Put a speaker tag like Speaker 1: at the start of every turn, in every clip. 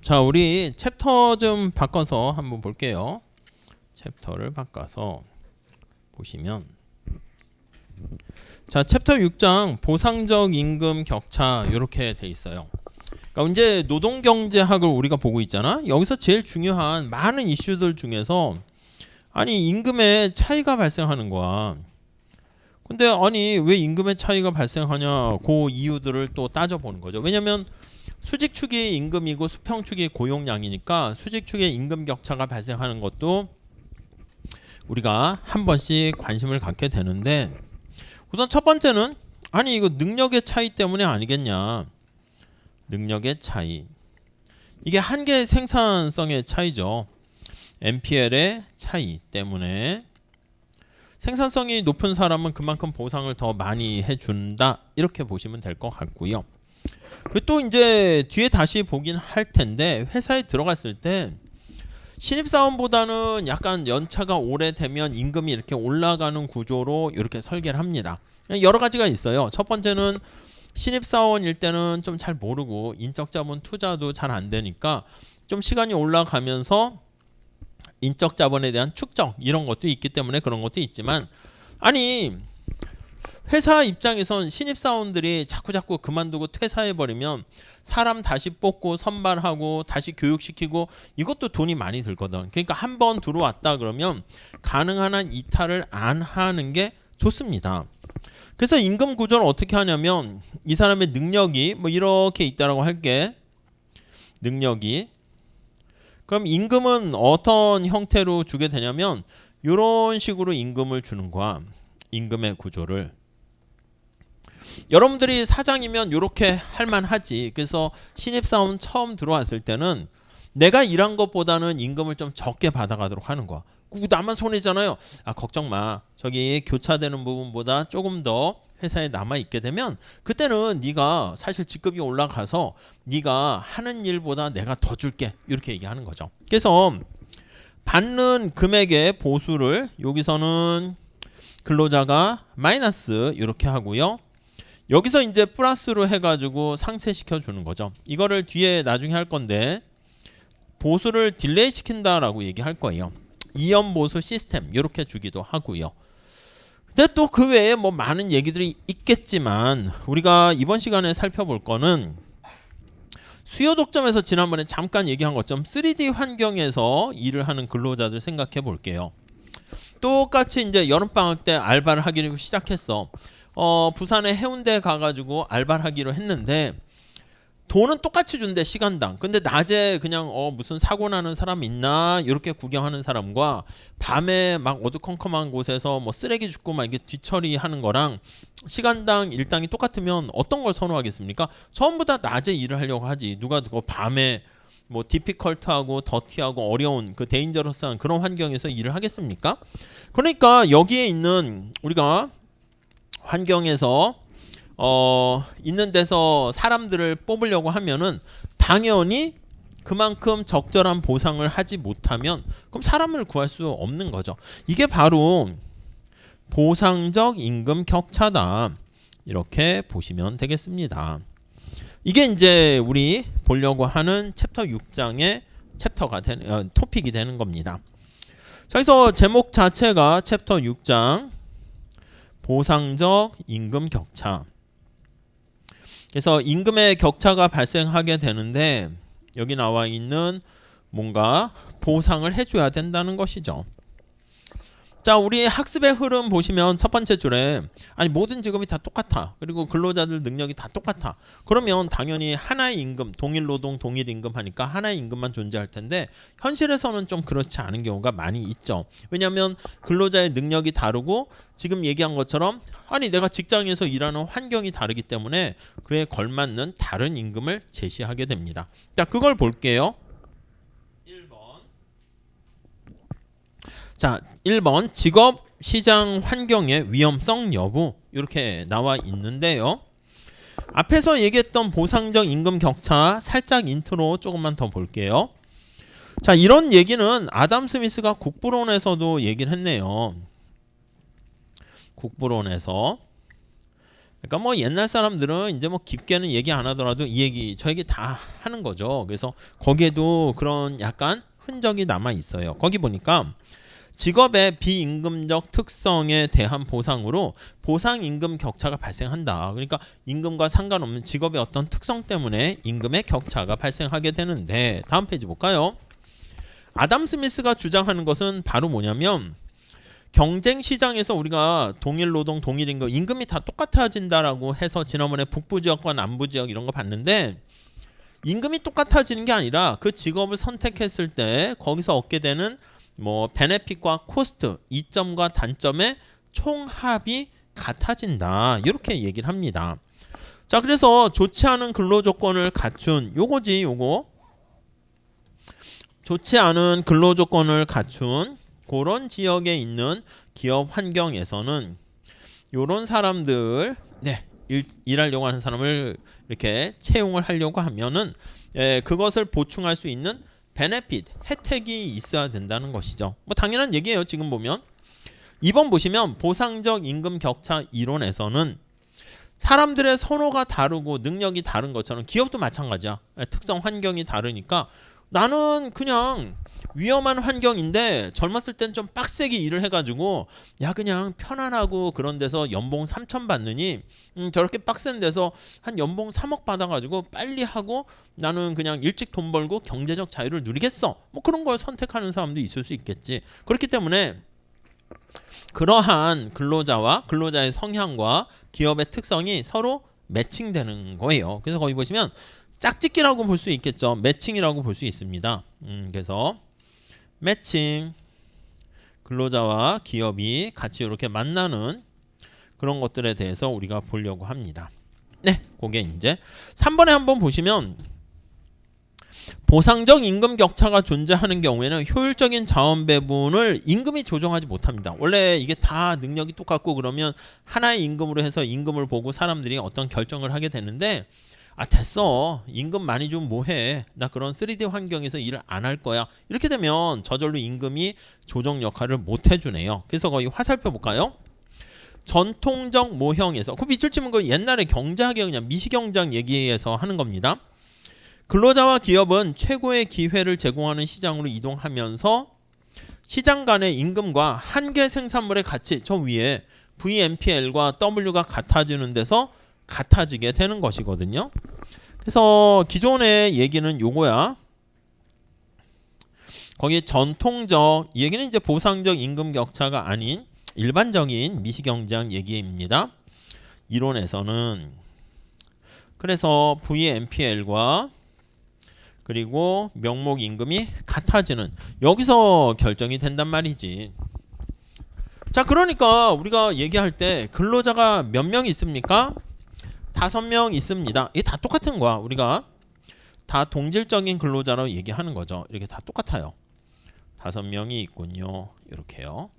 Speaker 1: 자, 우리 챕터 좀 바꿔서 한번 볼게요. 챕터를 바꿔서 보시면, 자, 챕터 6장 보상적 임금 격차 이렇게 돼 있어요. 그러니까 이제 노동경제학을 우리가 보고 있잖아. 여기서 제일 중요한 많은 이슈들 중에서 아니 임금의 차이가 발생하는 거야. 근데 아니 왜 임금의 차이가 발생하냐, 그 이유들을 또 따져보는 거죠. 왜냐면 수직축이 임금이고 수평축이 고용량이니까 수직축의 임금 격차가 발생하는 것도 우리가 한 번씩 관심을 갖게 되는데, 우선 첫 번째는 아니 이거 능력의 차이 때문에 아니겠냐. 능력의 차이, 이게 한계 생산성의 차이죠. MPL의 차이 때문에 생산성이 높은 사람은 그만큼 보상을 더 많이 해준다, 이렇게 보시면 될 것 같고요. 그리고 또 이제 뒤에 다시 보긴 할 텐데, 회사에 들어갔을 때 신입사원보다는 약간 연차가 오래되면 임금이 이렇게 올라가는 구조로 이렇게 설계를 합니다. 여러 가지가 있어요. 첫 번째는 신입사원일 때는 좀 잘 모르고 인적자본 투자도 잘 안 되니까 좀 시간이 올라가면서 인적자본에 대한 축적 이런 것도 있기 때문에 그런 것도 있지만, 아니 회사 입장에선 신입사원들이 자꾸 그만두고 퇴사해버리면 사람 다시 뽑고 선발하고 다시 교육시키고 이것도 돈이 많이 들거든. 그러니까 한 번 들어왔다 그러면 가능한 한 이탈을 안 하는 게 좋습니다. 그래서 임금 구조를 어떻게 하냐면, 이 사람의 능력이 뭐 이렇게 있다라고 할게. 능력이, 그럼 임금은 어떤 형태로 주게 되냐면 이런 식으로 임금을 주는 거야. 임금의 구조를. 여러분들이 사장이면 이렇게 할만하지. 그래서 신입사원 처음 들어왔을 때는 내가 일한 것보다는 임금을 좀 적게 받아가도록 하는 거야. 나만 손해잖아요. 아, 걱정 마. 저기 교차되는 부분보다 조금 더 회사에 남아 있게 되면 그때는 네가 사실 직급이 올라가서 네가 하는 일보다 내가 더 줄게, 이렇게 얘기하는 거죠. 그래서 받는 금액의 보수를 여기서는 근로자가 마이너스 이렇게 하고요. 여기서 이제 플러스로 해가지고 상쇄시켜 주는 거죠. 이거를 뒤에 나중에 할 건데 보수를 딜레이 시킨다라고 얘기할 거예요. 이연 보수 시스템 이렇게 주기도 하고요. 근데 또 그 외에 뭐 많은 얘기들이 있겠지만 우리가 이번 시간에 살펴볼 거는 수요 독점에서 지난번에 잠깐 얘기한 것처럼 3D 환경에서 일을 하는 근로자들 생각해 볼게요. 똑같이 이제 여름방학 때 알바를 하기로 시작했어. 부산에 해운대 가가지고 알바를 하기로 했는데 돈은 똑같이 준대, 시간당. 근데 낮에 그냥 무슨 사고 나는 사람 있나 이렇게 구경하는 사람과 밤에 막 어두컴컴한 곳에서 뭐 쓰레기 줍고 막 이게 뒤처리하는 거랑 시간당 일당이 똑같으면 어떤 걸 선호하겠습니까? 전부 다 낮에 일을 하려고 하지. 누가 그거 밤에 뭐 디피컬트하고 더티하고 어려운 그 데인저러스한 그런 환경에서 일을 하겠습니까? 그러니까 여기에 있는 우리가 환경에서 있는 데서 사람들을 뽑으려고 하면은 당연히 그만큼 적절한 보상을 하지 못하면 그럼 사람을 구할 수 없는 거죠. 이게 바로 보상적 임금 격차다, 이렇게 보시면 되겠습니다. 이게 이제 우리 보려고 하는 챕터 6장의 챕터가 되는 토픽이 되는 겁니다. 자, 그래서 제목 자체가 챕터 6장 보상적 임금 격차. 그래서 임금의 격차가 발생하게 되는데 여기 나와 있는 뭔가 보상을 해줘야 된다는 것이죠. 자, 우리 학습의 흐름 보시면 첫 번째 줄에 아니 모든 직업이 다 똑같아, 그리고 근로자들 능력이 다 똑같아, 그러면 당연히 하나의 임금, 동일 노동 동일 임금 하니까 하나의 임금만 존재할 텐데 현실에서는 좀 그렇지 않은 경우가 많이 있죠. 왜냐하면 근로자의 능력이 다르고 지금 얘기한 것처럼 아니 내가 직장에서 일하는 환경이 다르기 때문에 그에 걸맞는 다른 임금을 제시하게 됩니다. 자, 그걸 볼게요. 1번. 자, 1번 직업 시장 환경의 위험성 여부, 이렇게 나와 있는데요. 앞에서 얘기했던 보상적 임금 격차 살짝 인트로 조금만 더 볼게요. 자, 이런 얘기는 아담 스미스가 국부론에서도 얘기를 했네요. 국부론에서. 그러니까 뭐 옛날 사람들은 이제 뭐 깊게는 얘기 안 하더라도 이 얘기 저 얘기 다 하는 거죠. 그래서 거기에도 그런 약간 흔적이 남아 있어요. 거기 보니까 직업의 비임금적 특성에 대한 보상으로 보상임금 격차가 발생한다. 그러니까 임금과 상관없는 직업의 어떤 특성 때문에 임금의 격차가 발생하게 되는데, 다음 페이지 볼까요? 아담 스미스가 주장하는 것은 바로 뭐냐면, 경쟁 시장에서 우리가 동일 노동 동일 임금, 임금이 다 똑같아진다라고 해서 지난번에 북부 지역과 남부 지역 이런 거 봤는데, 임금이 똑같아지는 게 아니라 그 직업을 선택했을 때 거기서 얻게 되는 뭐 베네핏과 코스트, 이점과 단점의 총합이 같아진다. 이렇게 얘기를 합니다. 자, 그래서 좋지 않은 근로 조건을 갖춘 요거지, 요거. 좋지 않은 근로 조건을 갖춘 그런 지역에 있는 기업 환경에서는 요런 사람들, 일하려고 하는 사람을 이렇게 채용을 하려고 하면은 그것을 보충할 수 있는 베네핏, 혜택이 있어야 된다는 것이죠. 뭐 당연한 얘기예요. 지금 보면 2번 보시면 보상적 임금 격차 이론에서는 사람들의 선호가 다르고 능력이 다른 것처럼 기업도 마찬가지야. 특성 환경이 다르니까 나는 그냥 위험한 환경인데 젊었을 땐 좀 빡세게 일을 해가지고 야 그냥 편안하고 그런 데서 연봉 3천 받느니 저렇게 빡센 데서 한 연봉 3억 받아가지고 빨리 하고 나는 그냥 일찍 돈 벌고 경제적 자유를 누리겠어. 뭐 그런 걸 선택하는 사람도 있을 수 있겠지. 그렇기 때문에 그러한 근로자와 근로자의 성향과 기업의 특성이 서로 매칭되는 거예요. 그래서 거기 보시면 짝짓기라고 볼 수 있겠죠. 매칭이라고 볼 수 있습니다. 그래서 매칭, 근로자와 기업이 같이 이렇게 만나는 그런 것들에 대해서 우리가 보려고 합니다. 네, 그게 이제 3번에 한번 보시면 보상적 임금 격차가 존재하는 경우에는 효율적인 자원 배분을 임금이 조정하지 못합니다. 원래 이게 다 능력이 똑같고 그러면 하나의 임금으로 해서 임금을 보고 사람들이 어떤 결정을 하게 되는데 됐어. 임금 많이 좀 뭐해. 나 그런 3D 환경에서 일을 안 할 거야. 이렇게 되면 저절로 임금이 조정 역할을 못 해주네요. 그래서 거기 화살표 볼까요? 전통적 모형에서 그 밑줄 치면 그 옛날에 경제학의 그냥 미시경제학 얘기에서 하는 겁니다. 근로자와 기업은 최고의 기회를 제공하는 시장으로 이동하면서 시장 간의 임금과 한계 생산물의 가치, 저 위에 VMPL과 W가 같아지는 데서 같아지게 되는 것이거든요. 그래서 기존의 얘기는 요거야. 거기 전통적 이 얘기는 이제 보상적 임금 격차가 아닌 일반적인 미시경제학 얘기입니다. 이론에서는 그래서 VMPL과 그리고 명목 임금이 같아지는 여기서 결정이 된단 말이지. 자, 그러니까 우리가 얘기할 때 근로자가 몇 명 있습니까? 5명 있습니다. 이게 다 똑같은 거야. 우리가 다 동질적인 근로자라고 얘기하는 거죠. 이렇게 다 똑같아요. 5명이 있군요. 이렇게요.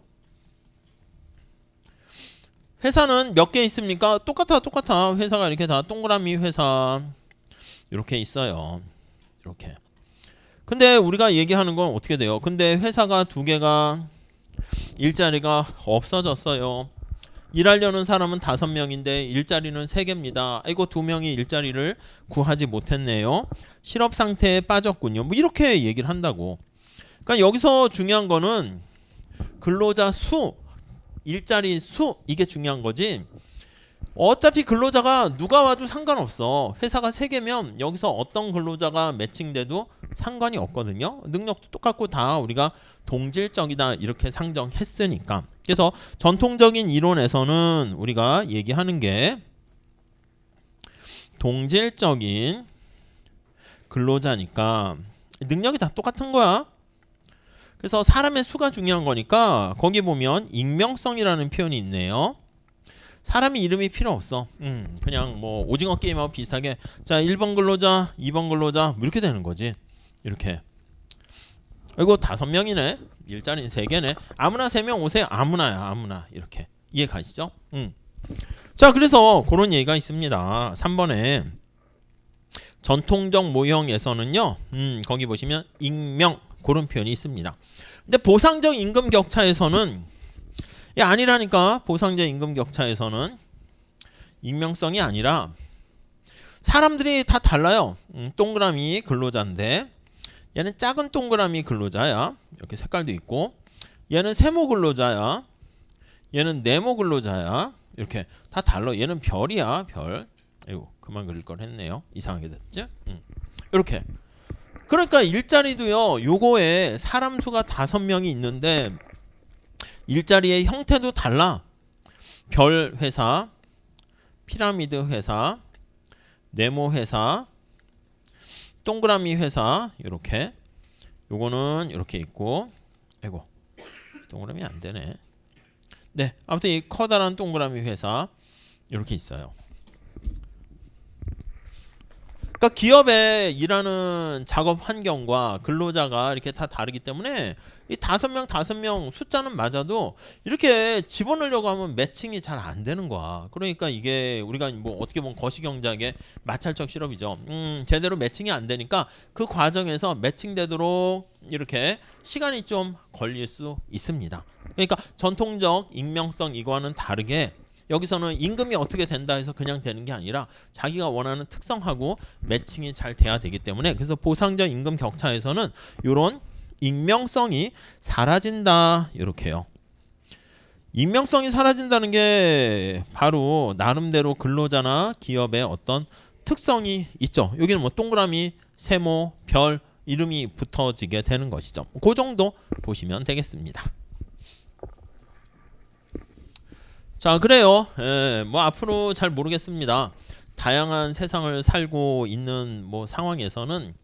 Speaker 1: 회사는 몇 개 있습니까? 똑같아. 회사가 이렇게 다 동그라미 회사 이렇게 있어요. 이렇게. 근데 우리가 얘기하는 건 어떻게 돼요? 근데 회사가 2개가 일자리가 없어졌어요. 일하려는 사람은 5명인데 일자리는 3개입니다. 아이고 2명이 일자리를 구하지 못했네요. 실업 상태에 빠졌군요. 뭐 이렇게 얘기를 한다고. 그러니까 여기서 중요한 거는 근로자 수, 일자리 수 이게 중요한 거지. 어차피 근로자가 누가 와도 상관없어. 회사가 3개면 여기서 어떤 근로자가 매칭돼도 상관이 없거든요. 능력도 똑같고 다 우리가 동질적이다 이렇게 상정했으니까. 그래서 전통적인 이론에서는 우리가 얘기하는 게 동질적인 근로자니까 능력이 다 똑같은 거야. 그래서 사람의 수가 중요한 거니까 거기 보면 익명성이라는 표현이 있네요. 사람이 이름이 필요 없어. 그냥 뭐 오징어 게임하고 비슷하게 자 1번 근로자 2번 근로자 뭐 이렇게 되는 거지. 이렇게. 이거 5명이네. 일자리는 3개네. 아무나 3명 오세요. 아무나야 아무나. 이렇게 이해 가시죠? 자, 그래서 그런 얘기가 있습니다. 3번에 전통적 모형에서는요. 거기 보시면 익명 그런 표현이 있습니다. 근데 보상적 임금 격차에서는 아니라니까. 보상적 임금 격차에서는 익명성이 아니라 사람들이 다 달라요. 동그라미 근로자인데 얘는 작은 동그라미 근로자야. 이렇게 색깔도 있고 얘는 세모 근로자야. 얘는 네모 근로자야. 이렇게 다 달라. 얘는 별이야. 별. 아이고 그만 그릴 걸 했네요. 이상하게 됐지? 이렇게. 그러니까 일자리도요. 요거에 사람 수가 5명이 있는데 일자리의 형태도 달라. 별 회사, 피라미드 회사, 네모 회사, 동그라미 회사 이렇게. 요거는 이렇게 있고 아이고 동그라미 안 되네. 네, 아무튼 이 커다란 동그라미 회사 이렇게 있어요. 그러니까 기업에 일하는 작업 환경과 근로자가 이렇게 다 다르기 때문에 이 5명 숫자는 맞아도 이렇게 집어넣으려고 하면 매칭이 잘 안 되는 거야. 그러니까 이게 우리가 뭐 어떻게 보면 거시경제학의 마찰적 실험이죠. 제대로 매칭이 안 되니까 그 과정에서 매칭되도록 이렇게 시간이 좀 걸릴 수 있습니다. 그러니까 전통적 익명성 이거와는 다르게 여기서는 임금이 어떻게 된다 해서 그냥 되는 게 아니라 자기가 원하는 특성하고 매칭이 잘 돼야 되기 때문에 그래서 보상적 임금 격차에서는 이런 익명성이 사라진다 이렇게요. 익명성이 사라진다는 게 바로 나름대로 근로자나 기업의 어떤 특성이 있죠. 여기는 뭐 동그라미, 세모, 별 이름이 붙어지게 되는 것이죠. 그 정도 보시면 되겠습니다. 자 그래요. 뭐 앞으로 잘 모르겠습니다. 다양한 세상을 살고 있는 뭐 상황에서는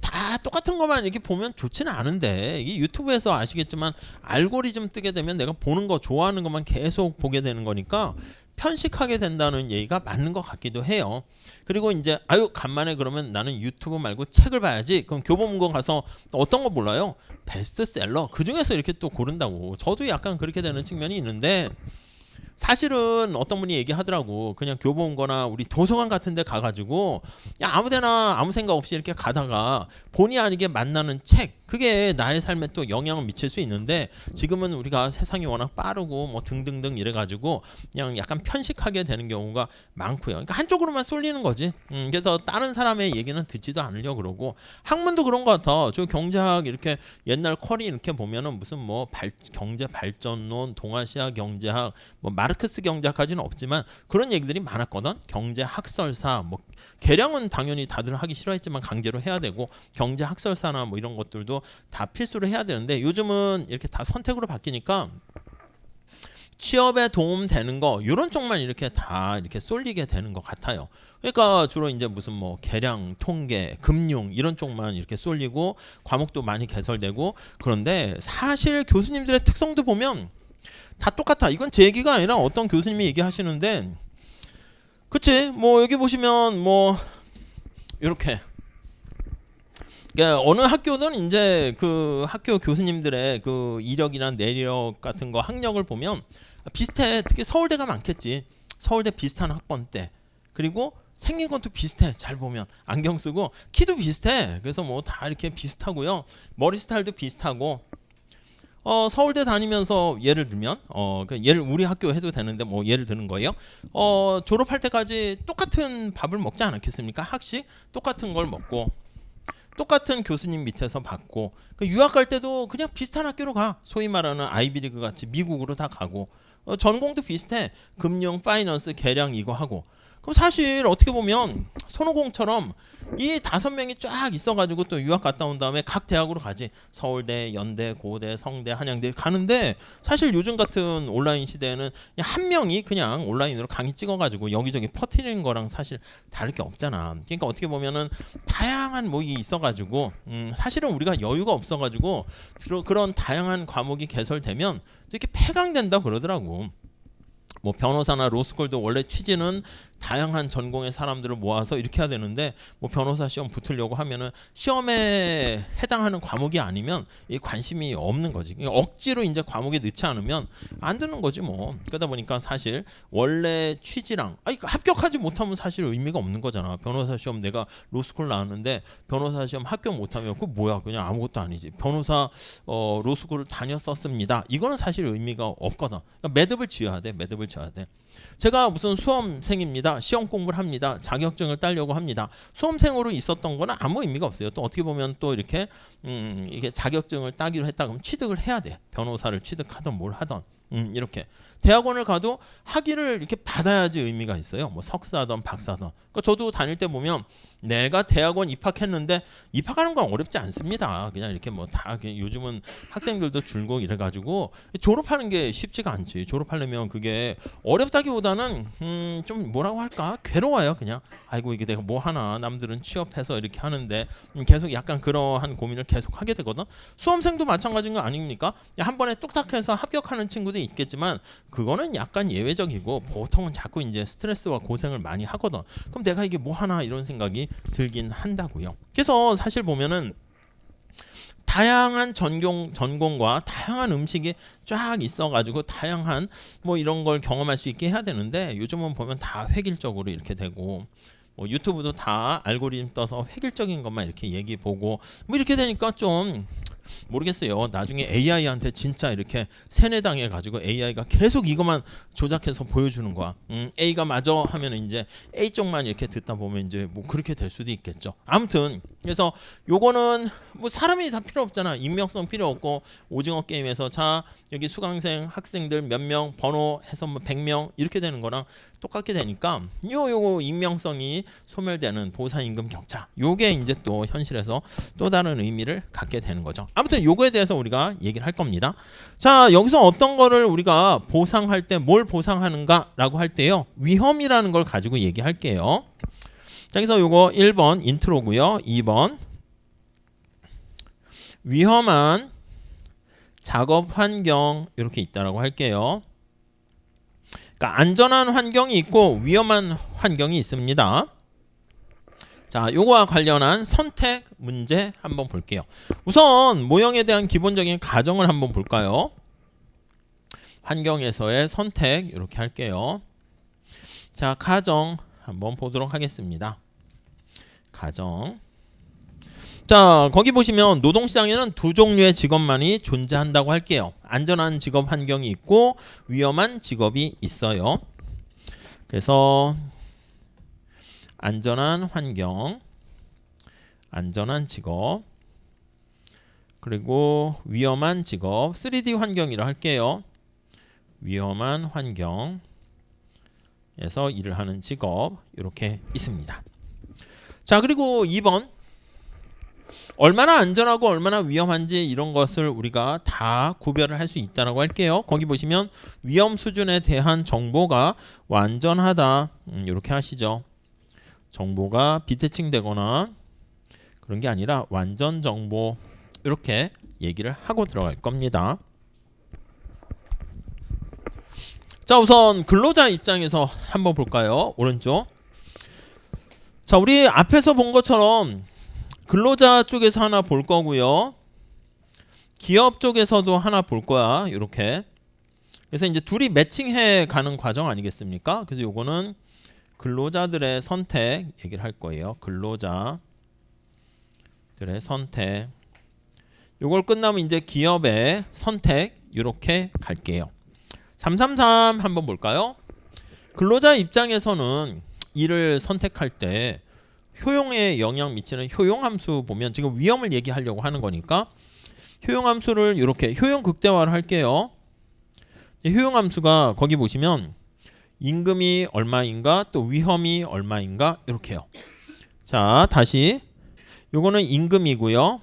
Speaker 1: 다 똑같은 것만 이렇게 보면 좋지는 않은데 이게 유튜브에서 아시겠지만 알고리즘 뜨게 되면 내가 보는 거 좋아하는 것만 계속 보게 되는 거니까 편식하게 된다는 얘기가 맞는 것 같기도 해요. 그리고 이제 아유 간만에 그러면 나는 유튜브 말고 책을 봐야지. 그럼 교보문고 가서 어떤 거 몰라요? 베스트셀러 그 중에서 이렇게 또 고른다고. 저도 약간 그렇게 되는 측면이 있는데 사실은 어떤 분이 얘기하더라고. 그냥 교보문고나 우리 도서관 같은 데 가가지고 야 아무데나 아무 생각 없이 이렇게 가다가 본의 아니게 만나는 책 그게 나의 삶에 또 영향을 미칠 수 있는데 지금은 우리가 세상이 워낙 빠르고 뭐 등등등 이래가지고 그냥 약간 편식하게 되는 경우가 많고요. 그러니까 한쪽으로만 쏠리는 거지. 그래서 다른 사람의 얘기는 듣지도 않으려고 그러고 학문도 그런 것 같아. 저 경제학 이렇게 옛날 쿼리 이렇게 보면은 무슨 뭐 경제 발전론, 동아시아 경제학, 뭐 마르크스 경제학까지는 없지만 그런 얘기들이 많았거든. 경제 학설사 뭐 계량은 당연히 다들 하기 싫어했지만 강제로 해야 되고 경제 학설사나 뭐 이런 것들도 다 필수로 해야 되는데 요즘은 이렇게 다 선택으로 바뀌니까 취업에 도움되는 거 이런 쪽만 이렇게 다 이렇게 쏠리게 되는 것 같아요. 그러니까 주로 이제 무슨 뭐 계량, 통계, 금융 이런 쪽만 이렇게 쏠리고 과목도 많이 개설되고 그런데 사실 교수님들의 특성도 보면 다 똑같아. 이건 제 얘기가 아니라 어떤 교수님이 얘기하시는데 그치 뭐 여기 보시면 뭐 이렇게 그러니까 어느 학교든 이제 그 학교 교수님들의 그 이력이나 내력 같은 거 학력을 보면 비슷해. 특히 서울대가 많겠지. 서울대 비슷한 학번대 그리고 생긴 것도 비슷해. 잘 보면 안경 쓰고 키도 비슷해. 그래서 뭐 다 이렇게 비슷하고요. 머리 스타일도 비슷하고 서울대 다니면서 예를 들면 예를 우리 학교 해도 되는데 뭐 예를 드는 거예요. 졸업할 때까지 똑같은 밥을 먹지 않았겠습니까? 학식 똑같은 걸 먹고 똑같은 교수님 밑에서 받고 유학 갈 때도 그냥 비슷한 학교로 가. 소위 말하는 아이비리그 같이 미국으로 다 가고 전공도 비슷해. 금융, 파이낸스, 계량 이거 하고. 그럼 사실 어떻게 보면 손오공처럼 이 5명이 쫙 있어가지고 또 유학 갔다 온 다음에 각 대학으로 가지. 서울대, 연대, 고대, 성대, 한양대 가는데 사실 요즘 같은 온라인 시대에는 그냥 한 명이 그냥 온라인으로 강의 찍어가지고 여기저기 퍼뜨리는 거랑 사실 다를 게 없잖아. 그러니까 어떻게 보면은 다양한 목이 있어가지고 사실은 우리가 여유가 없어가지고 그런 다양한 과목이 개설되면 또 이렇게 폐강된다 그러더라고. 뭐 변호사나 로스쿨도 원래 취지는 다양한 전공의 사람들을 모아서 이렇게 해야 되는데 뭐 변호사 시험 붙으려고 하면은 시험에 해당하는 과목이 아니면 이 관심이 없는 거지. 그러니까 억지로 이제 과목에 넣지 않으면 안 되는 거지 뭐. 그러다 보니까 사실 원래 취지랑 합격하지 못하면 사실 의미가 없는 거잖아. 변호사 시험 내가 로스쿨 나왔는데 변호사 시험 합격 못하면 그 뭐야 그냥 아무것도 아니지. 변호사 로스쿨을 다녔었습니다. 이거는 사실 의미가 없거든. 그러니까 매듭을 지어야 돼. 매듭을 지어야 돼. 제가 무슨 수험생입니다. 시험 공부를 합니다. 자격증을 따려고 합니다. 수험생으로 있었던 거는 아무 의미가 없어요. 또 어떻게 보면 또 이렇게 이게 자격증을 따기로 했다 그러면 취득을 해야 돼. 변호사를 취득하든 뭘 하든 이렇게 대학원을 가도 학위를 이렇게 받아야지 의미가 있어요. 뭐 석사든 박사든. 그러니까 저도 다닐 때 보면 내가 대학원 입학했는데 입학하는 건 어렵지 않습니다. 그냥 이렇게 뭐 다 요즘은 학생들도 줄고 이래가지고 졸업하는 게 쉽지가 않지. 졸업하려면 그게 어렵다기보다는 좀 뭐라고 할까 괴로워요. 그냥 아이고 이게 내가 뭐 하나 남들은 취업해서 이렇게 하는데 계속 약간 그러한 고민을 계속 하게 되거든. 수험생도 마찬가지인 거 아닙니까? 한 번에 뚝딱해서 합격하는 친구도 있겠지만 그거는 약간 예외적이고 보통은 자꾸 이제 스트레스와 고생을 많이 하거든. 그럼 내가 이게 뭐 하나 이런 생각이 들긴 한다고요. 그래서 사실 보면은 다양한 전공과 다양한 음식이 쫙 있어가지고 다양한 뭐 이런 걸 경험할 수 있게 해야 되는데 요즘은 보면 다 획일적으로 이렇게 되고 뭐 유튜브도 다 알고리즘 떠서 획일적인 것만 이렇게 얘기 보고 뭐 이렇게 되니까 좀 모르겠어요. 나중에 AI한테 진짜 이렇게 세뇌당해 가지고 AI가 계속 이것만 조작해서 보여주는 거야. A가 맞아 하면 이제 A 쪽만 이렇게 듣다 보면 이제 뭐 그렇게 될 수도 있겠죠. 아무튼 그래서 요거는 뭐 사람이 다 필요 없잖아. 익명성 필요 없고 오징어 게임에서 자 여기 수강생 학생들 몇 명 번호 해서 뭐 100명 이렇게 되는 거랑 똑같게 되니까 요거 익명성이 소멸되는 보상임금 격차 요게 이제 또 현실에서 또 다른 의미를 갖게 되는 거죠. 아무튼 요거에 대해서 우리가 얘기를 할 겁니다. 자 여기서 어떤 거를 우리가 보상할 때 뭘 보상하는가 라고 할 때요 위험이라는 걸 가지고 얘기할게요. 자 그래서 요거 1번 인트로고요. 2번 위험한 작업 환경 이렇게 있다라고 할게요. 그러니까 안전한 환경이 있고 위험한 환경이 있습니다. 자, 요거와 관련한 선택 문제 한번 볼게요. 우선 모형에 대한 기본적인 가정을 한번 볼까요? 환경에서의 선택 이렇게 할게요. 자, 가정 한번 보도록 하겠습니다. 가정. 자, 거기 보시면 노동시장에는 두 종류의 직업만이 존재한다고 할게요. 안전한 직업 환경이 있고 위험한 직업이 있어요. 그래서 안전한 환경, 안전한 직업, 그리고 위험한 직업, 3D 환경이라 할게요. 위험한 환경에서 일을 하는 직업 이렇게 있습니다. 자, 그리고 2번 얼마나 안전하고 얼마나 위험한지 이런 것을 우리가 다 구별을 할 수 있다고 할게요. 거기 보시면 위험 수준에 대한 정보가 완전하다 이렇게 하시죠. 정보가 비대칭되거나 그런 게 아니라 완전 정보 이렇게 얘기를 하고 들어갈 겁니다. 자 우선 근로자 입장에서 한번 볼까요? 오른쪽. 자 우리 앞에서 본 것처럼 근로자 쪽에서 하나 볼 거고요. 기업 쪽에서도 하나 볼 거야. 이렇게. 그래서 이제 둘이 매칭해 가는 과정 아니겠습니까? 그래서 요거는 근로자들의 선택 얘기를 할 거예요. 근로자들의 선택. 요걸 끝나면 이제 기업의 선택 이렇게 갈게요. 333 한번 볼까요? 근로자 입장에서는 일을 선택할 때 효용에 영향 미치는 효용함수 보면 지금 위험을 얘기하려고 하는 거니까 효용함수를 이렇게 효용 극대화를 할게요. 효용함수가 거기 보시면 임금이 얼마인가 또 위험이 얼마인가 이렇게요. 자 다시 요거는 임금이고요.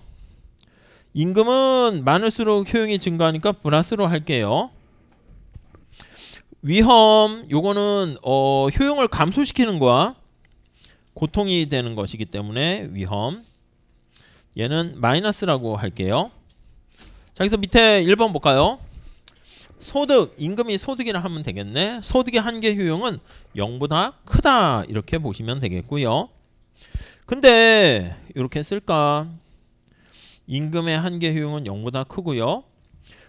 Speaker 1: 임금은 많을수록 효용이 증가하니까 플러스로 할게요. 위험 요거는 효용을 감소시키는 거야. 고통이 되는 것이기 때문에 위험 얘는 마이너스라고 할게요. 자 그래서 밑에 1번 볼까요? 소득, 임금이 소득이라 하면 되겠네. 소득의 한계 효용은 0보다 크다 이렇게 보시면 되겠고요. 근데 이렇게 쓸까? 임금의 한계 효용은 0보다 크고요.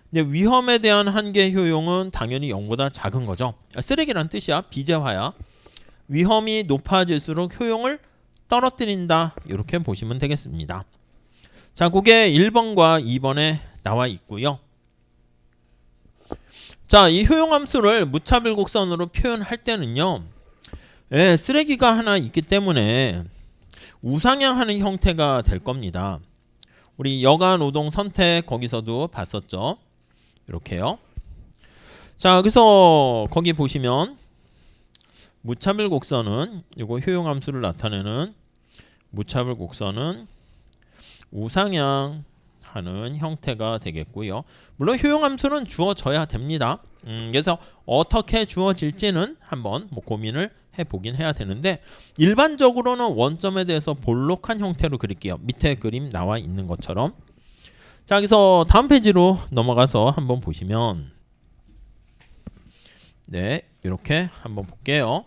Speaker 1: 근데 위험에 대한 한계 효용은 당연히 0보다 작은 거죠. 쓰레기란 뜻이야. 비재화야. 위험이 높아질수록 효용을 떨어뜨린다. 이렇게 보시면 되겠습니다. 자, 그게 1번과 2번에 나와 있고요. 자, 이 효용함수를 무차별 곡선으로 표현할 때는요. 쓰레기가 하나 있기 때문에 우상향하는 형태가 될 겁니다. 우리 여가 노동 선택 거기서도 봤었죠. 이렇게요. 자, 그래서 거기 보시면 무차별 곡선은 이거 효용함수를 나타내는 무차별 곡선은 우상향하는 형태가 되겠고요. 물론 효용함수는 주어져야 됩니다. 그래서 어떻게 주어질지는 한번 고민을 해보긴 해야 되는데 일반적으로는 원점에 대해서 볼록한 형태로 그릴게요. 밑에 그림 나와 있는 것처럼. 자, 그래서 다음 페이지로 넘어가서 한번 보시면 네, 이렇게 한번 볼게요.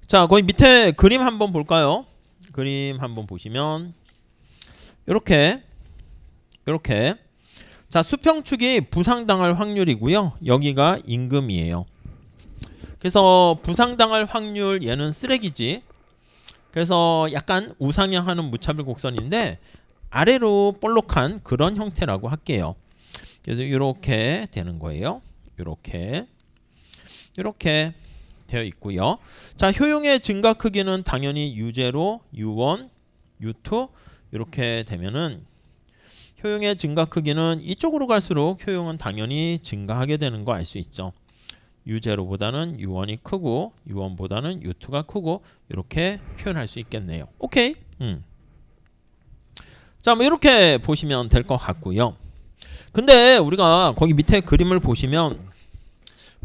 Speaker 1: 자, 거기 밑에 그림 한번 볼까요? 그림 한번 보시면 이렇게 자, 수평축이 부상당할 확률이고요. 여기가 임금이에요. 그래서 부상당할 확률 얘는 쓰레기지. 그래서 약간 우상향하는 무차별 곡선인데 아래로 볼록한 그런 형태라고 할게요. 그래서 이렇게 되는 거예요. 이렇게 되어 있고요. 자, 효용의 증가 크기는 당연히 U0, U1, U2 이렇게 되면은 효용의 증가 크기는 이쪽으로 갈수록 효용은 당연히 증가하게 되는 거 알 수 있죠. U0보다는 U1이 크고 U1보다는 U2가 크고 이렇게 표현할 수 있겠네요. 오케이. 자, 뭐 이렇게 보시면 될 것 같고요. 근데 우리가 거기 밑에 그림을 보시면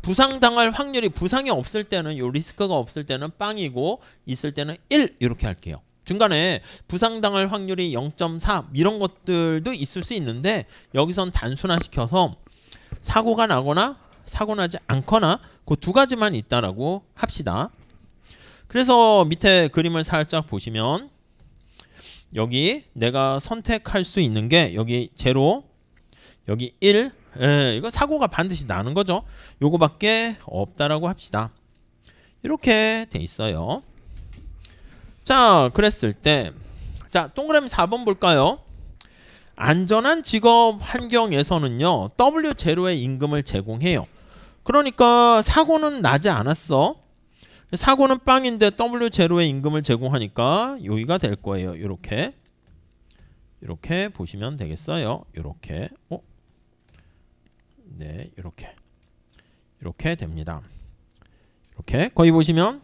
Speaker 1: 부상당할 확률이 부상이 없을 때는 요 리스크가 없을 때는 빵이고 있을 때는 1 이렇게 할게요. 중간에 부상당할 확률이 0.4 이런 것들도 있을 수 있는데 여기선 단순화시켜서 사고가 나거나 사고 나지 않거나 그 두 가지만 있다라고 합시다. 그래서 밑에 그림을 살짝 보시면 여기 내가 선택할 수 있는 게 여기 0, 여기 1, 이거 사고가 반드시 나는 거죠. 요거밖에 없다라고 합시다. 이렇게 돼 있어요. 자, 그랬을 때 자, 동그라미 4번 볼까요? 안전한 직업 환경에서는요. W0의 임금을 제공해요. 그러니까 사고는 나지 않았어. 사고는 빵인데 W0의 임금을 제공하니까 여기가 될 거예요. 이렇게 보시면 되겠어요. 이렇게 네, 이렇게 됩니다. 이렇게 거기 보시면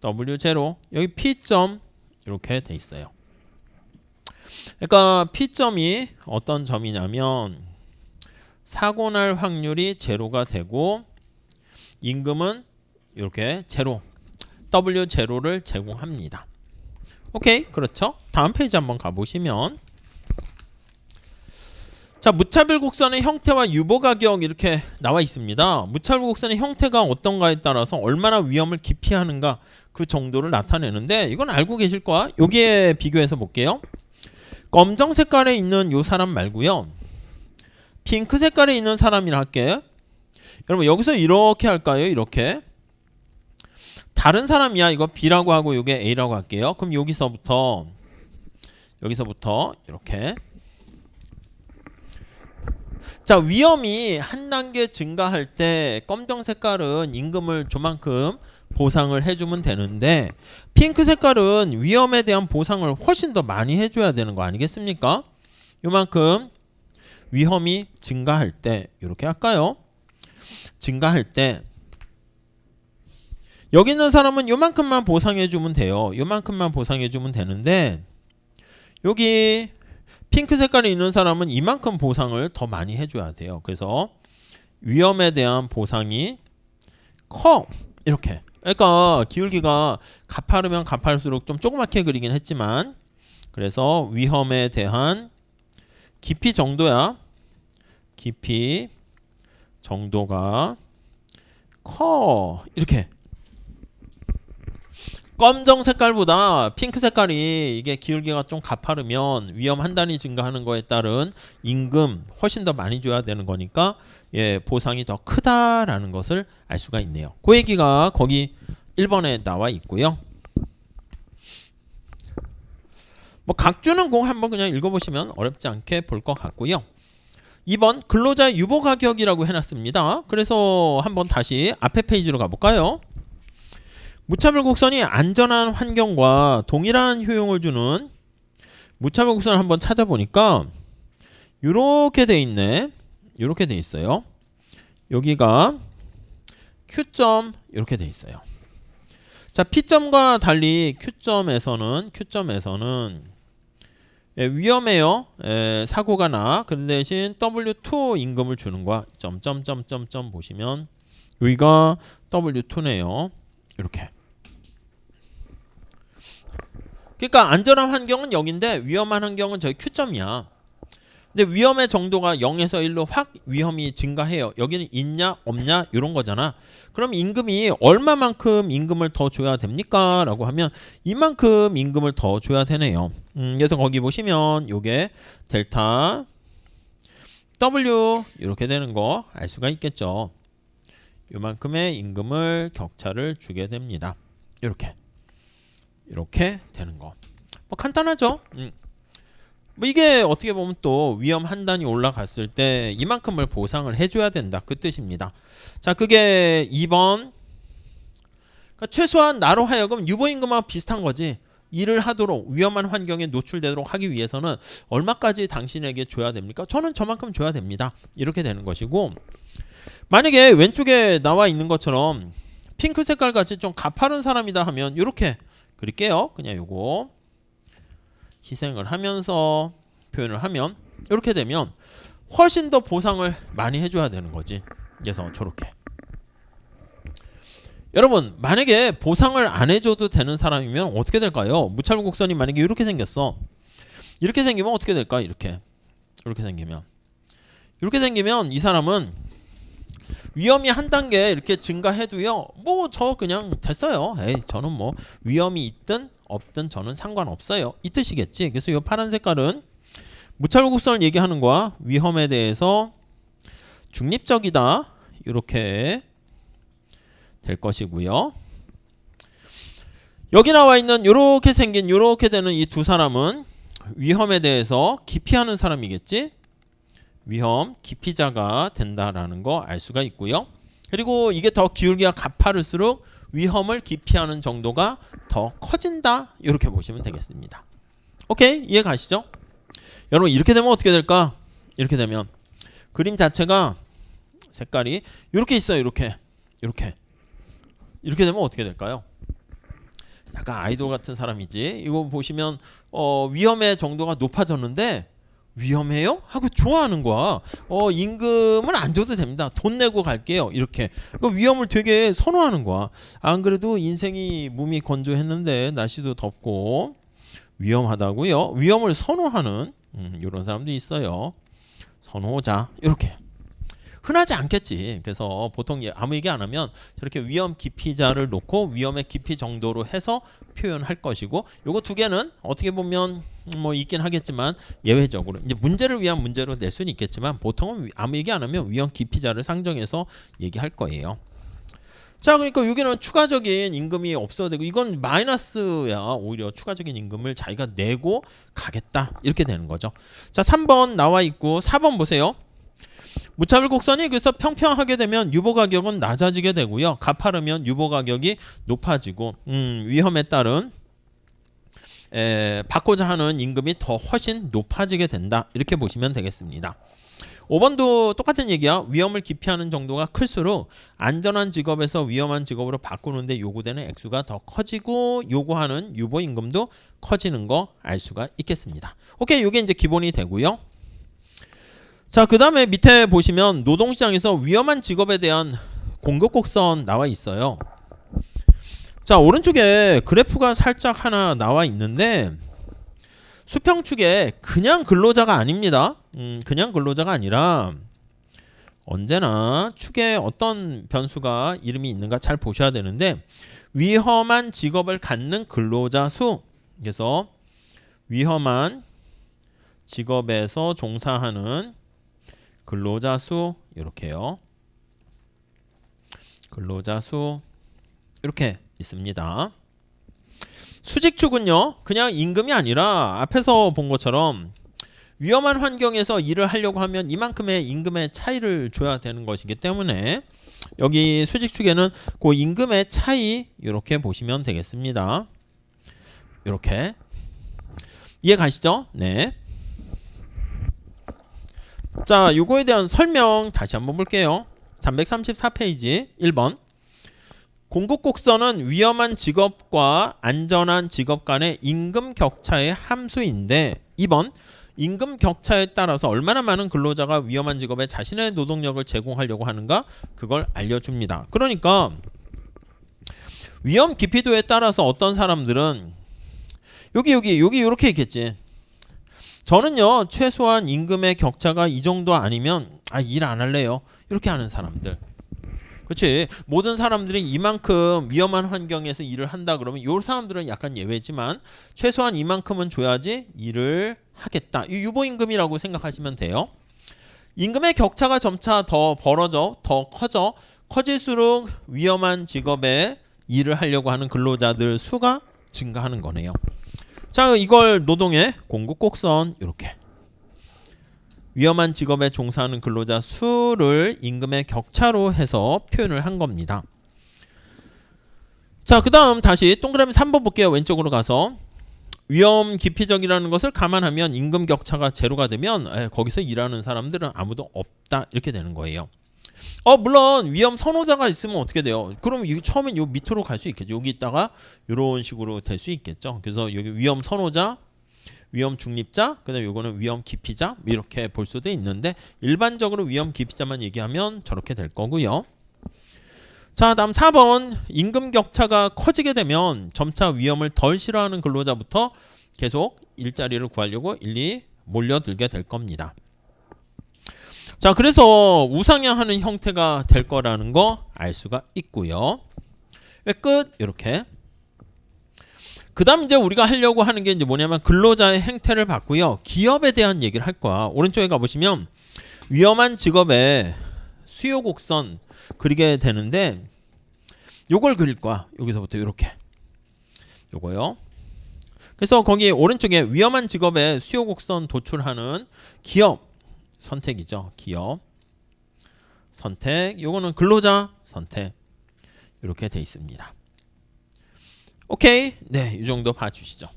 Speaker 1: W0 여기 P점 이렇게 돼 있어요. 그러니까 P점이 어떤 점이냐면 사고 날 확률이 0가 되고 임금은 이렇게 0 W0를 제공합니다. 오케이, 그렇죠? 다음 페이지 한번 가보시면 자, 무차별 곡선의 형태와 유보 가격 이렇게 나와 있습니다. 무차별 곡선의 형태가 어떤가에 따라서 얼마나 위험을 기피하는가 그 정도를 나타내는데 이건 알고 계실 거야. 여기에 비교해서 볼게요. 검정 색깔에 있는 요 사람 말고요. 핑크 색깔에 있는 사람이라 할게요. 여러분 여기서 이렇게 할까요? 이렇게 다른 사람이야. 이거 B라고 하고 요게 A라고 할게요. 그럼 여기서부터 이렇게 자, 위험이 한 단계 증가할 때 검정 색깔은 임금을 조만큼 보상을 해주면 되는데 핑크 색깔은 위험에 대한 보상을 훨씬 더 많이 해줘야 되는 거 아니겠습니까? 요만큼 위험이 증가할 때 이렇게 할까요? 증가할 때 여기 있는 사람은 요만큼만 보상해주면 돼요. 요만큼만 보상해주면 되는데 여기 핑크 색깔이 있는 사람은 이만큼 보상을 더 많이 해줘야 돼요. 그래서 위험에 대한 보상이 커. 이렇게. 그러니까 기울기가 가파르면 가파를수록 좀 조그맣게 그리긴 했지만 그래서 위험에 대한 깊이 정도야. 깊이 정도가 커. 이렇게 검정 색깔보다 핑크 색깔이 이게 기울기가 좀 가파르면 위험 한단이 증가하는 거에 따른 임금 훨씬 더 많이 줘야 되는 거니까 예, 보상이 더 크다라는 것을 알 수가 있네요. 그 얘기가 거기 1번에 나와 있고요. 뭐 각주는 꼭 한번 그냥 읽어보시면 어렵지 않게 볼 것 같고요. 2번 근로자 유보 가격이라고 해놨습니다. 그래서 한번 다시 앞에 페이지로 가볼까요? 무차별 곡선이 안전한 환경과 동일한 효용을 주는 무차별 곡선을 한번 찾아보니까 이렇게 돼 있네. 이렇게 돼 있어요. 여기가 Q점 이렇게 돼 있어요. 자, P점과 달리 Q점에서는 위험해요. 사고가 나. 그 대신 W2 임금을 주는 거야. 점점점점점 보시면 여기가 W2네요. 이렇게. 그러니까 안전한 환경은 0인데 위험한 환경은 저희 Q점이야. 근데 위험의 정도가 0에서 1로 확 위험이 증가해요. 여기는 있냐 없냐 이런 거잖아. 그럼 임금이 얼마만큼 임금을 더 줘야 됩니까? 라고 하면 이만큼 임금을 더 줘야 되네요. 그래서 거기 보시면 요게 델타 W 이렇게 되는 거 알 수가 있겠죠. 요만큼의 임금을 격차를 주게 됩니다. 이렇게 되는 거. 뭐 간단하죠. 뭐 이게 어떻게 보면 또 위험 한단이 올라갔을 때 이만큼을 보상을 해줘야 된다 그 뜻입니다. 자, 그게 2번. 그러니까 최소한 나로 하여금 유보임금하고 비슷한 거지. 일을 하도록 위험한 환경에 노출되도록 하기 위해서는 얼마까지 당신에게 줘야 됩니까? 저는 저만큼 줘야 됩니다. 이렇게 되는 것이고, 만약에 왼쪽에 나와 있는 것처럼 핑크 색깔 같이 좀 가파른 사람이다 하면 이렇게 그릴게요. 그냥 요거 희생을 하면서 표현을 하면 이렇게 되면 훨씬 더 보상을 많이 해줘야 되는 거지. 그래서 저렇게. 여러분, 만약에 보상을 안 해줘도 되는 사람이면 어떻게 될까요? 무차별 곡선이 만약에 이렇게 생겼어. 이렇게 생기면 어떻게 될까? 이렇게 생기면 이 사람은 위험이 한 단계 이렇게 증가해도요, 뭐 저 그냥 됐어요. 에이, 저는 뭐 위험이 있든 없든 저는 상관없어요. 이 뜻이겠지. 그래서 이 파란 색깔은 무차별 곡선을 얘기하는 거야. 위험에 대해서 중립적이다. 이렇게 될 것이고요. 여기 나와 있는 이렇게 생긴 이렇게 되는 이 두 사람은 위험에 대해서 기피하는 사람이겠지. 위험 기피자가 된다라는 거 알 수가 있고요. 그리고 이게 더 기울기가 가파를수록 위험을 기피하는 정도가 더 커진다. 이렇게 보시면 되겠습니다. 오케이, 이해 가시죠? 여러분, 이렇게 되면 어떻게 될까? 이렇게 되면 그림 자체가 색깔이 이렇게 있어요. 이렇게 되면 어떻게 될까요? 약간 아이돌 같은 사람이지. 이거 보시면 위험의 정도가 높아졌는데 위험해요? 하고 좋아하는 거야. 임금은 안 줘도 됩니다. 돈 내고 갈게요. 이렇게. 그러니까 위험을 되게 선호하는 거야. 안 그래도 인생이 몸이 건조했는데 날씨도 덥고 위험하다고요. 위험을 선호하는 이런 사람도 있어요. 선호자. 이렇게. 흔하지 않겠지. 그래서 보통 아무 얘기 안 하면 저렇게 위험 기피자를 놓고 위험의 깊이 정도로 해서 표현할 것이고, 요거 두 개는 어떻게 보면 뭐 있긴 하겠지만 예외적으로 이제 문제를 위한 문제로 낼 수는 있겠지만 보통은 아무 얘기 안 하면 위험 기피자를 상정해서 얘기할 거예요. 자, 그러니까 여기는 추가적인 임금이 없어도 되고 이건 마이너스야. 오히려 추가적인 임금을 자기가 내고 가겠다. 이렇게 되는 거죠. 자, 3번 나와 있고 4번 보세요. 무차별 곡선이 그래서 평평하게 되면 유보 가격은 낮아지게 되고요. 가파르면 유보 가격이 높아지고 위험에 따른 받고자 하는 임금이 더 훨씬 높아지게 된다. 이렇게 보시면 되겠습니다. 5번도 똑같은 얘기야. 위험을 기피하는 정도가 클수록 안전한 직업에서 위험한 직업으로 바꾸는데 요구되는 액수가 더 커지고 요구하는 유보 임금도 커지는 거 알 수가 있겠습니다. 오케이, 요게 이제 기본이 되고요. 자, 그 다음에 밑에 보시면 노동시장에서 위험한 직업에 대한 공급 곡선 나와 있어요. 자, 오른쪽에 그래프가 살짝 하나 나와 있는데 수평축에 그냥 근로자가 아닙니다. 그냥 근로자가 아니라 언제나 축에 어떤 변수가 이름이 있는가 잘 보셔야 되는데 위험한 직업을 갖는 근로자 수. 그래서 위험한 직업에서 종사하는 근로자 수 이렇게요. 근로자 수 이렇게 있습니다. 수직축은요. 그냥 임금이 아니라 앞에서 본 것처럼 위험한 환경에서 일을 하려고 하면 이만큼의 임금의 차이를 줘야 되는 것이기 때문에 여기 수직축에는 그 임금의 차이 이렇게 보시면 되겠습니다. 이렇게 이해 가시죠? 네. 자, 요거에 대한 설명 다시 한번 볼게요. 334페이지 1번. 공급 곡선은 위험한 직업과 안전한 직업 간의 임금 격차의 함수인데 2번. 임금 격차에 따라서 얼마나 많은 근로자가 위험한 직업에 자신의 노동력을 제공하려고 하는가 그걸 알려줍니다. 그러니까 위험 기피도에 따라서 어떤 사람들은 여기 이렇게 있겠지. 저는요 최소한 임금의 격차가 이 정도 아니면 일 안 할래요. 이렇게 하는 사람들. 그렇지. 모든 사람들이 이만큼 위험한 환경에서 일을 한다 그러면 이 사람들은 약간 예외지만 최소한 이만큼은 줘야지 일을 하겠다. 이 유보임금이라고 생각하시면 돼요. 임금의 격차가 점차 더 벌어져, 더 커져. 커질수록 위험한 직업에 일을 하려고 하는 근로자들 수가 증가하는 거네요. 자, 이걸 노동의 공급 곡선 이렇게 위험한 직업에 종사하는 근로자 수를 임금의 격차로 해서 표현을 한 겁니다. 자, 그 다음 다시 동그라미 3번 볼게요. 왼쪽으로 가서 위험 기피적이라는 것을 감안하면 임금 격차가 제로가 되면 거기서 일하는 사람들은 아무도 없다 이렇게 되는 거예요. 물론 위험 선호자가 있으면 어떻게 돼요? 그럼 처음엔 요 밑으로 갈 수 있겠죠. 여기 있다가 이런 식으로 될 수 있겠죠. 그래서 여기 위험 선호자, 위험 중립자, 그다음에 요거는 위험 기피자 이렇게 볼 수도 있는데 일반적으로 위험 기피자만 얘기하면 저렇게 될 거고요. 자, 다음 4번. 임금 격차가 커지게 되면 점차 위험을 덜 싫어하는 근로자부터 계속 일자리를 구하려고 일일이 몰려들게 될 겁니다. 자, 그래서 우상향하는 형태가 될 거라는 거 알 수가 있고요. 끝. 이렇게. 그 다음 이제 우리가 하려고 하는 게 이제 뭐냐면 근로자의 행태를 봤고요. 기업에 대한 얘기를 할 거야. 오른쪽에 가보시면 위험한 직업에 수요 곡선 그리게 되는데 요걸 그릴 거야. 여기서부터 이렇게. 요거요. 그래서 거기 오른쪽에 위험한 직업에 수요 곡선 도출하는 기업 선택이죠. 기업 선택. 요거는 근로자 선택. 이렇게 돼 있습니다. 오케이. 네, 이 정도 봐주시죠.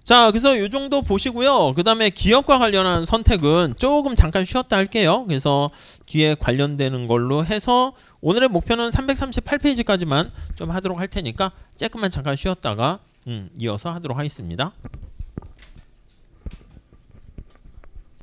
Speaker 1: 자, 그래서 이 정도 보시고요. 그 다음에 기업과 관련한 선택은 조금 잠깐 쉬었다 할게요. 그래서 뒤에 관련되는 걸로 해서 오늘의 목표는 338페이지까지만 좀 하도록 할 테니까 조금만 잠깐 쉬었다가 이어서 하도록 하겠습니다.